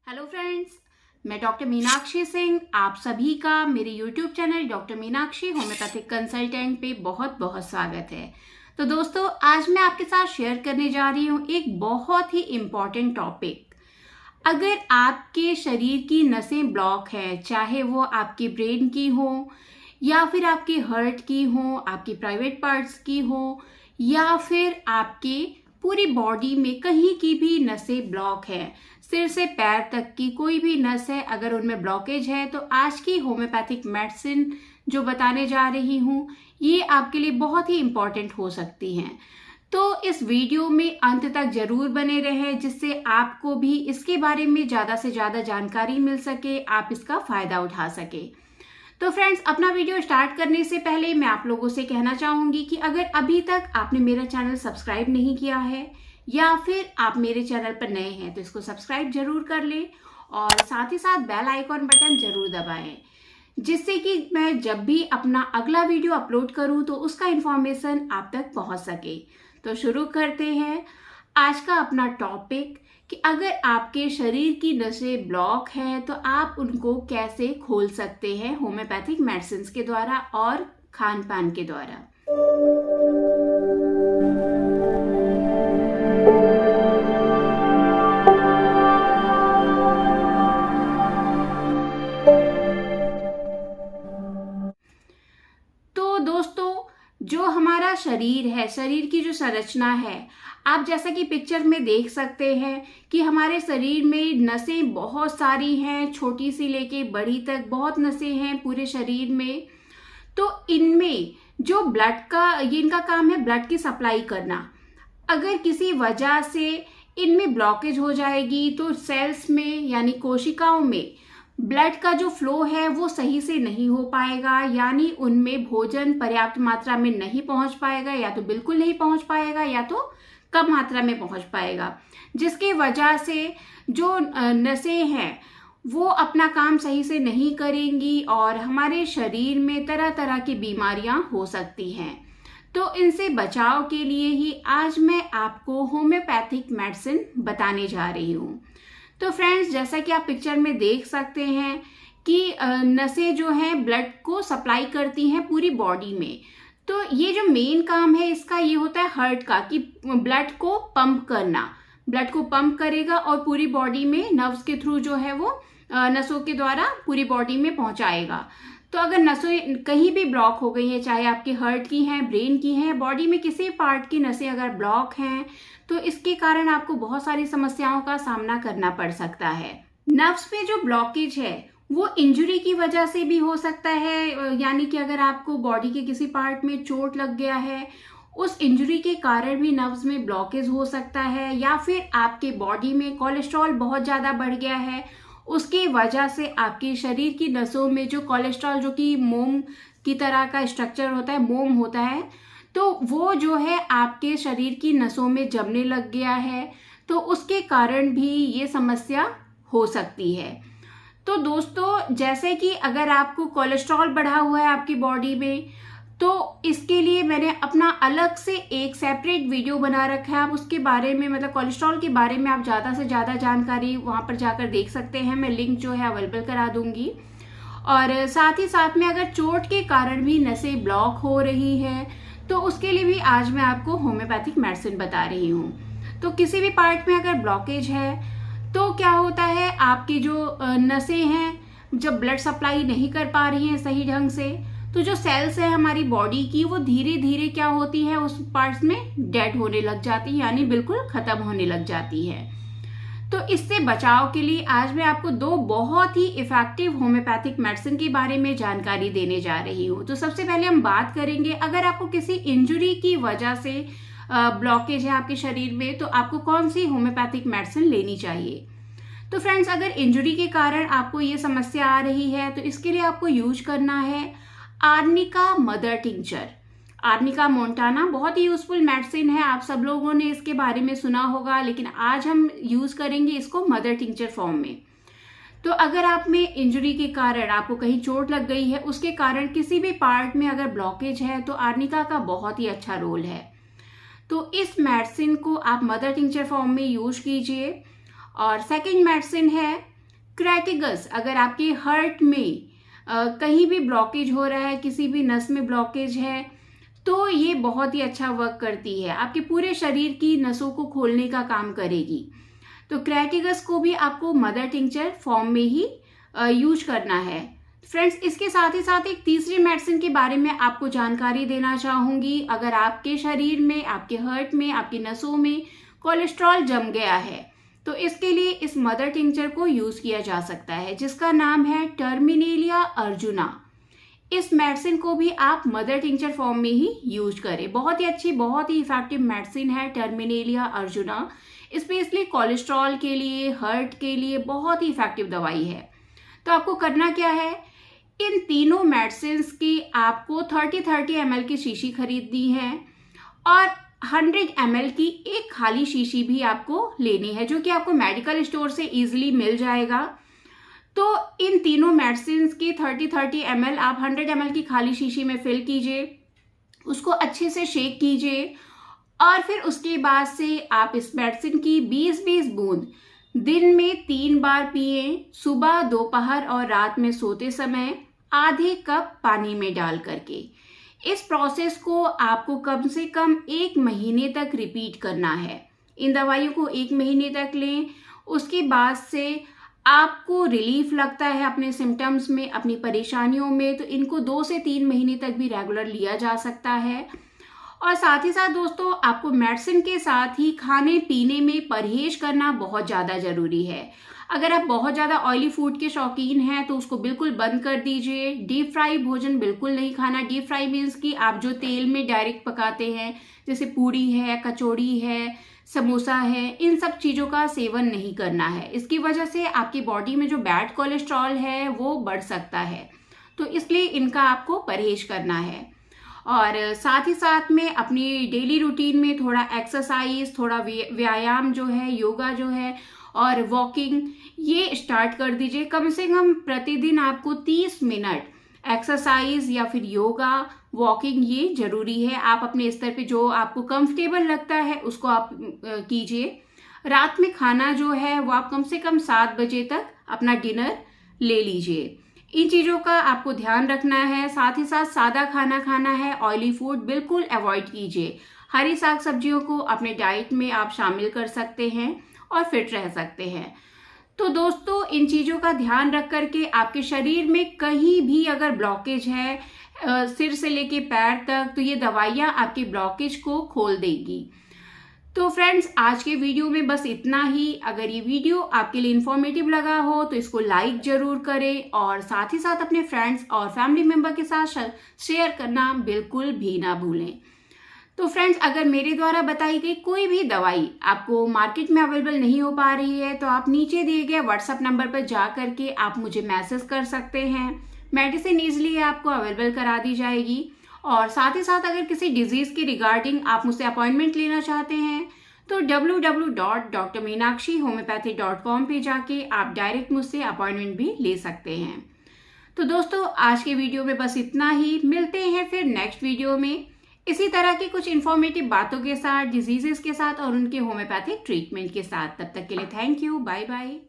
Hello friends, मैं doctor Meenakshi Singh आप सभी का मेरे YouTube channel doctor Meenakshi homeopathic consultant पे बहुत बहुत स्वागत है। तो दोस्तों, आज मैं आपके साथ शेयर करने जा रही हूँ एक बहुत ही इम्पॉर्टेंट टॉपिक। अगर आपके शरीर की नसें ब्लॉक है, चाहे वो आपके ब्रेन की हो या फिर आपके हार्ट की हो, आपकी प्राइवेट पार्ट्स की हो या फिर आपके पूरी बॉडी में कहीं की भी नसें ब्लॉक है, सिर से पैर तक की कोई भी नस है, अगर उनमें ब्लॉकेज है तो आज की होम्योपैथिक मेडिसिन जो बताने जा रही हूँ ये आपके लिए बहुत ही इम्पॉर्टेंट हो सकती हैं। तो इस वीडियो में अंत तक जरूर बने रहें जिससे आपको भी इसके बारे में ज़्यादा से ज़्यादा जानकारी मिल सके, आप इसका फ़ायदा उठा सके। तो फ्रेंड्स, अपना वीडियो स्टार्ट करने से पहले मैं आप लोगों से कहना चाहूँगी कि अगर अभी तक आपने मेरा चैनल सब्सक्राइब नहीं किया है या फिर आप मेरे चैनल पर नए हैं तो इसको सब्सक्राइब जरूर कर लें और साथ ही साथ बेल आइकॉन बटन जरूर दबाएं, जिससे कि मैं जब भी अपना अगला वीडियो अपलोड करूं तो उसका इन्फॉर्मेशन आप तक पहुंच सके। तो शुरू करते हैं आज का अपना टॉपिक कि अगर आपके शरीर की नसें ब्लॉक हैं तो आप उनको कैसे खोल सकते हैं होम्योपैथिक मेडिसिन के द्वारा और खान पान के द्वारा। तो दोस्तों, जो हमारा शरीर है, शरीर की जो संरचना है, आप जैसा कि पिक्चर में देख सकते हैं कि हमारे शरीर में नसें बहुत सारी हैं, छोटी सी लेके बड़ी तक बहुत नसें हैं पूरे शरीर में। तो इनमें जो ब्लड का, ये इनका काम है ब्लड की सप्लाई करना। अगर किसी वजह से इनमें ब्लॉकेज हो जाएगी तो सेल्स में यानी कोशिकाओं में ब्लड का जो फ्लो है वो सही से नहीं हो पाएगा, यानी उनमें भोजन पर्याप्त मात्रा में नहीं पहुंच पाएगा, या तो बिल्कुल नहीं पहुंच पाएगा या तो कम मात्रा में पहुंच पाएगा, जिसके वजह से जो नसें हैं वो अपना काम सही से नहीं करेंगी और हमारे शरीर में तरह तरह की बीमारियां हो सकती हैं। तो इनसे बचाव के लिए ही आज मैं आपको होम्योपैथिक मेडिसिन बताने जा रही हूँ। तो फ्रेंड्स, जैसा कि आप पिक्चर में देख सकते हैं कि नसें जो हैं ब्लड को सप्लाई करती हैं पूरी बॉडी में। तो ये जो मेन काम है इसका ये होता है हार्ट का, कि ब्लड को पंप करना, ब्लड को पंप करेगा और पूरी बॉडी में नर्व्स के थ्रू जो है वो नसों के द्वारा पूरी बॉडी में पहुंचाएगा। तो अगर नसें कहीं भी ब्लॉक हो गई हैं, चाहे आपके हार्ट की हैं, ब्रेन की हैं, बॉडी में किसी पार्ट की नसें अगर ब्लॉक हैं तो इसके कारण आपको बहुत सारी समस्याओं का सामना करना पड़ सकता है। नर्व्स पे जो ब्लॉकेज है वो इंजरी की वजह से भी हो सकता है, यानी कि अगर आपको बॉडी के किसी पार्ट में चोट लग गया है उस इंजरी के कारण भी नर्व्स में ब्लॉकेज हो सकता है, या फिर आपके बॉडी में कोलेस्ट्रॉल बहुत ज़्यादा बढ़ गया है उसकी वजह से आपके शरीर की नसों में जो कोलेस्ट्रॉल, जो कि मोम की तरह का स्ट्रक्चर होता है, मोम होता है, तो वो जो है आपके शरीर की नसों में जमने लग गया है, तो उसके कारण भी ये समस्या हो सकती है। तो दोस्तों, जैसे कि अगर आपको कोलेस्ट्रॉल बढ़ा हुआ है आपकी बॉडी में तो इसके लिए मैंने अपना अलग से एक सेपरेट वीडियो बना रखा है। आप उसके बारे में, मतलब कोलेस्ट्रॉल के बारे में आप ज़्यादा से ज़्यादा जानकारी वहाँ पर जाकर देख सकते हैं। मैं लिंक जो है अवेलेबल करा दूंगी। और साथ ही साथ में अगर चोट के कारण भी नसें ब्लॉक हो रही है तो उसके लिए भी आज मैं आपको होम्योपैथिक मेडिसिन बता रही हूँ। तो किसी भी पार्ट में अगर ब्लॉकेज है तो क्या होता है, आपकी जो नसें हैं जब ब्लड सप्लाई नहीं कर पा रही हैं सही ढंग से, तो जो सेल्स है हमारी बॉडी की वो धीरे धीरे क्या होती है, उस पार्ट्स में डेड होने लग जाती है, यानी बिल्कुल खत्म होने लग जाती है। तो इससे बचाव के लिए आज मैं आपको दो बहुत ही इफेक्टिव होम्योपैथिक मेडिसिन के बारे में जानकारी देने जा रही हूँ। तो सबसे पहले हम बात करेंगे, अगर आपको किसी इंजरी की वजह से ब्लॉकेज है आपके शरीर में तो आपको कौन सी होम्योपैथिक मेडिसिन लेनी चाहिए। तो फ्रेंड्स, अगर इंजरी के कारण आपको ये समस्या आ रही है तो इसके लिए आपको यूज करना है arnica mother tincture. Arnica Montana बहुत ही यूजफुल मेडिसिन है, आप सब लोगों ने इसके बारे में सुना होगा, लेकिन आज हम यूज करेंगे इसको मदर टिंचर फॉर्म में। तो अगर आप में इंजरी के कारण, आपको कहीं चोट लग गई है, उसके कारण किसी भी पार्ट में अगर ब्लॉकेज है तो आर्निका का बहुत ही अच्छा रोल है। तो इस मेडिसिन को आप मदर टिंचर फॉर्म में यूज कीजिए। और सेकेंड मेडिसिन है क्रैटिगस, अगर आपके हार्ट में कहीं भी ब्लॉकेज हो रहा है, किसी भी नस में ब्लॉकेज है, तो ये बहुत ही अच्छा वर्क करती है, आपके पूरे शरीर की नसों को खोलने का काम करेगी। तो क्रैटिगस को भी आपको मदर टिंचर फॉर्म में ही यूज करना है। फ्रेंड्स, इसके साथ ही साथ एक तीसरी मेडिसिन के बारे में आपको जानकारी देना चाहूँगी। अगर आपके शरीर में, आपके हार्ट में, आपकी नसों में कोलेस्ट्रॉल जम गया है, तो इसके लिए इस मदर टिंचर को यूज किया जा सकता है, जिसका नाम है टर्मिनेलिया अर्जुना। इस मेडिसिन को भी आप मदर टिंचर फॉर्म में ही यूज करें। बहुत ही अच्छी, बहुत ही इफेक्टिव मेडिसिन है टर्मिनेलिया अर्जुना। स्पेशली कोलेस्ट्रॉल के लिए, हार्ट के लिए बहुत ही इफेक्टिव दवाई है। तो आपको करना क्या है, इन तीनों मेडिसिन की आपको 30 ml की शीशी खरीदनी है और 100 ml की एक खाली शीशी भी आपको लेनी है, जो कि आपको मेडिकल स्टोर से इजीली मिल जाएगा। तो इन तीनों मेडिसिन की 30 ml आप 100 ml की खाली शीशी में फिल कीजिए, उसको अच्छे से शेक कीजिए और फिर उसके बाद से आप इस मेडिसिन की 20-20 बूंद दिन में 3 बार पिए, सुबह, दोपहर और रात में सोते समय आधे कप पानी में डाल करके। इस प्रोसेस को आपको कम से कम 1 महीने तक रिपीट करना है। इन दवाइयों को 1 महीने तक लें। उसके बाद से आपको रिलीफ लगता है अपने सिम्टम्स में, अपनी परेशानियों में, तो इनको 2 से 3 महीने तक भी रेगुलर लिया जा सकता है। और साथ ही साथ दोस्तों, आपको मेडिसिन के साथ ही खाने पीने में परहेज करना बहुत ज़्यादा ज़रूरी है। अगर आप बहुत ज़्यादा ऑयली फूड के शौकीन हैं तो उसको बिल्कुल बंद कर दीजिए। डीप फ्राई भोजन बिल्कुल नहीं खाना। डीप फ्राई मीन्स कि आप जो तेल में डायरेक्ट पकाते हैं, जैसे पूड़ी है, कचौड़ी है, समोसा है, इन सब चीज़ों का सेवन नहीं करना है। इसकी वजह से आपकी बॉडी में जो बैड कोलेस्ट्रॉल है वो बढ़ सकता है, तो इसलिए इनका आपको परहेज करना है। और साथ ही साथ में अपनी डेली रूटीन में थोड़ा एक्सरसाइज, थोड़ा व्यायाम जो है, योगा जो है और वॉकिंग, ये स्टार्ट कर दीजिए। कम से कम प्रतिदिन आपको 30 मिनट एक्सरसाइज या फिर योगा, वॉकिंग, ये जरूरी है। आप अपने स्तर पे जो आपको कंफर्टेबल लगता है उसको आप कीजिए। रात में खाना जो है वो आप कम से कम 7 बजे तक अपना डिनर ले लीजिए। इन चीज़ों का आपको ध्यान रखना है। साथ ही साथ सादा खाना खाना है, ऑयली फूड बिल्कुल अवॉइड कीजिए। हरी साग सब्जियों को अपने डाइट में आप शामिल कर सकते हैं और फिट रह सकते हैं। तो दोस्तों, इन चीज़ों का ध्यान रख करके आपके शरीर में कहीं भी अगर ब्लॉकेज है, सिर से लेके पैर तक, तो ये दवाइयाँ आपके ब्लॉकेज को खोल देगी। तो फ्रेंड्स, आज के वीडियो में बस इतना ही। अगर ये वीडियो आपके लिए इन्फॉर्मेटिव लगा हो तो इसको लाइक जरूर करें और साथ ही साथ अपने फ्रेंड्स और फैमिली मेम्बर के साथ शेयर करना बिल्कुल भी ना भूलें। तो फ्रेंड्स, अगर मेरे द्वारा बताई गई कोई भी दवाई आपको मार्केट में अवेलेबल नहीं हो पा रही है तो आप नीचे दिए गए व्हाट्सएप नंबर पर जा करके आप मुझे मैसेज कर सकते हैं। मेडिसिन ईजिली आपको अवेलेबल करा दी जाएगी। और साथ ही साथ अगर किसी डिजीज़ के रिगार्डिंग आप मुझसे अपॉइंटमेंट लेना चाहते हैं तो www.drmeenakshi-homeopathy.com पे जाके आप डायरेक्ट मुझसे अपॉइंटमेंट भी ले सकते हैं। तो दोस्तों, आज के वीडियो में बस इतना ही। मिलते हैं फिर नेक्स्ट वीडियो में इसी तरह की कुछ इन्फॉर्मेटिव बातों के साथ, डिजीजेस के साथ और उनके होम्योपैथिक ट्रीटमेंट के साथ। तब तक के लिए थैंक यू, बाय बाय।